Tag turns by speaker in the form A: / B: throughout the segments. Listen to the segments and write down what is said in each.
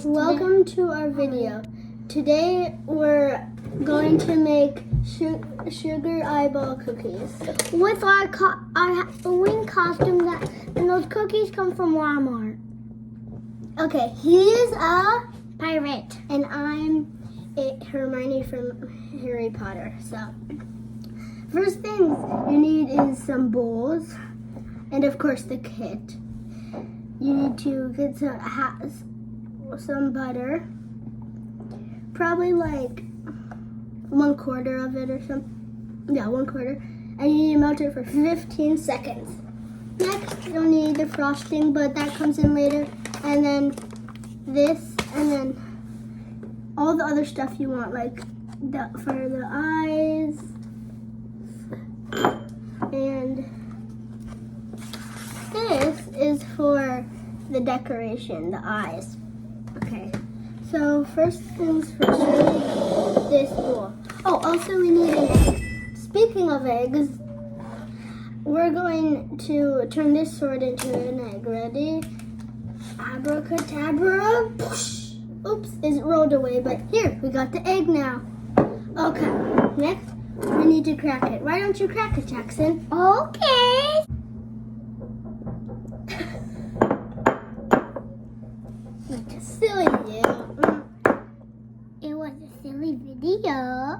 A: Welcome to our video. Today we're going to make sugar eyeball cookies with our Halloween costume, and those cookies come from Walmart. Okay, he's a pirate and I'm Hermione from Harry Potter. So first things you need is some bowls and of course the kit. You need to get some butter, probably like 1/4 of it or something. Yeah, 1/4. And you need to melt it for 15 seconds. Next, you'll need the frosting, but that comes in later. And then this, and then all the other stuff you want, like for the eyes. And this is for the decoration, the eyes. Okay, so first things first, we need this bowl. Oh, also we need an egg. Speaking of eggs, we're going to turn this sword into an egg. Ready? Abracadabra. Oops, it rolled away, but here, we got the egg now. Okay, next, we need to crack it. Why don't you crack it, Jackson? Okay. Silly you. It was a silly video.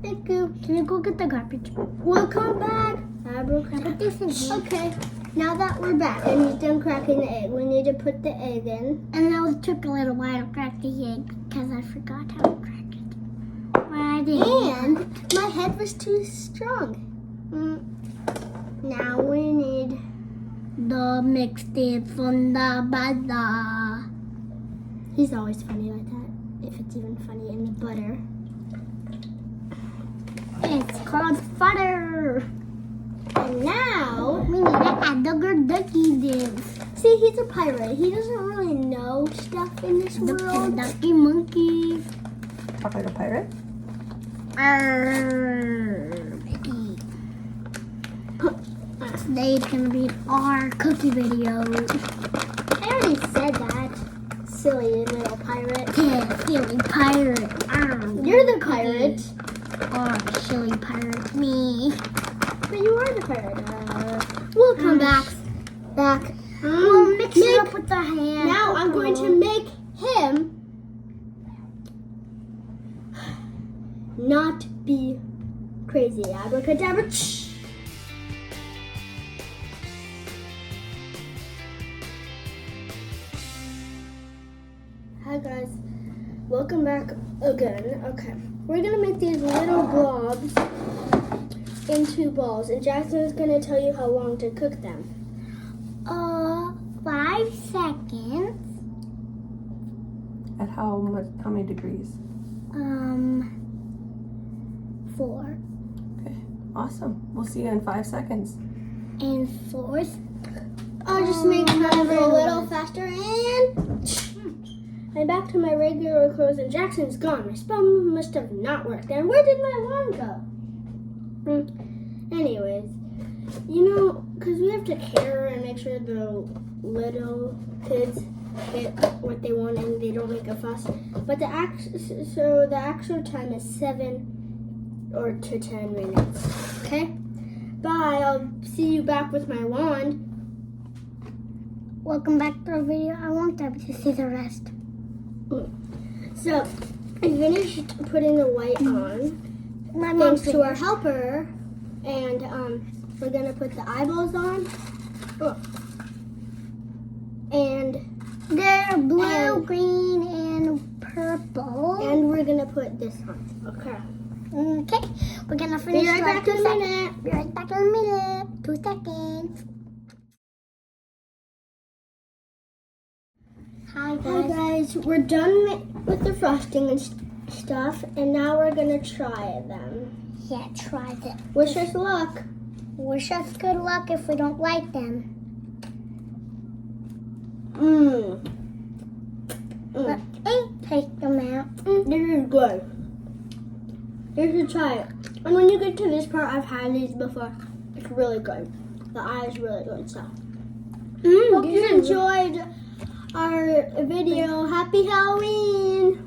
A: Thank you. Can you go get the garbage? We'll come back. Okay. Now that we're back and he's done cracking the egg, we need to put the egg in. And now it took a little while to crack the egg because I forgot how to crack it. And my head was too strong. Now we need the mixed it from the butter. He's always funny like that, if it's even funny in the butter. It's called butter. And now we need to add the ducky dibs. See, he's a pirate. He doesn't really know stuff in this world. Ducky monkey.
B: Talk like a pirate?
A: Today's gonna be our cookie video. I already said that. Silly little pirate. Yeah, silly pirate. You're the pirate. Oh, silly pirate, me. But you are the pirate. We'll come back. We'll mix it up with the hand. Now I'm going to make him not be crazy. Abracadabra. Hi guys, welcome back again. Okay, we're gonna make these little blobs into balls, and Jackson is gonna tell you how long to cook them. 5 seconds.
B: At how many degrees?
A: 4.
B: Okay, awesome. We'll see you in 5 seconds.
A: And 4. I'll just make it a little faster, and I'm back to my regular clothes, and Jackson's gone. My spell must have not worked. And where did my wand go? Anyways, because we have to care and make sure the little kids get what they want and they don't make a fuss. But the actual time is 7 to 10 minutes. Okay? Bye. I'll see you back with my wand. Welcome back to our video. I won't be able to see the rest. So, I finished putting the white on. Thanks to our helper. And we're gonna put the eyeballs on. And they're blue, green, and purple. And we're gonna put this on. Okay. Okay. We're gonna finish. Be right back in a minute. Be right back in a minute. 2 seconds. Hi guys. We're done with the frosting and stuff, and now we're gonna try them. Yeah, try them. Wish us luck. Wish us good luck if we don't like them. Let me take them out. This is good. You should try it. And when you get to this part, I've had these before. It's really good. The eye is really good, so. Hope you enjoyed our video. Happy Halloween!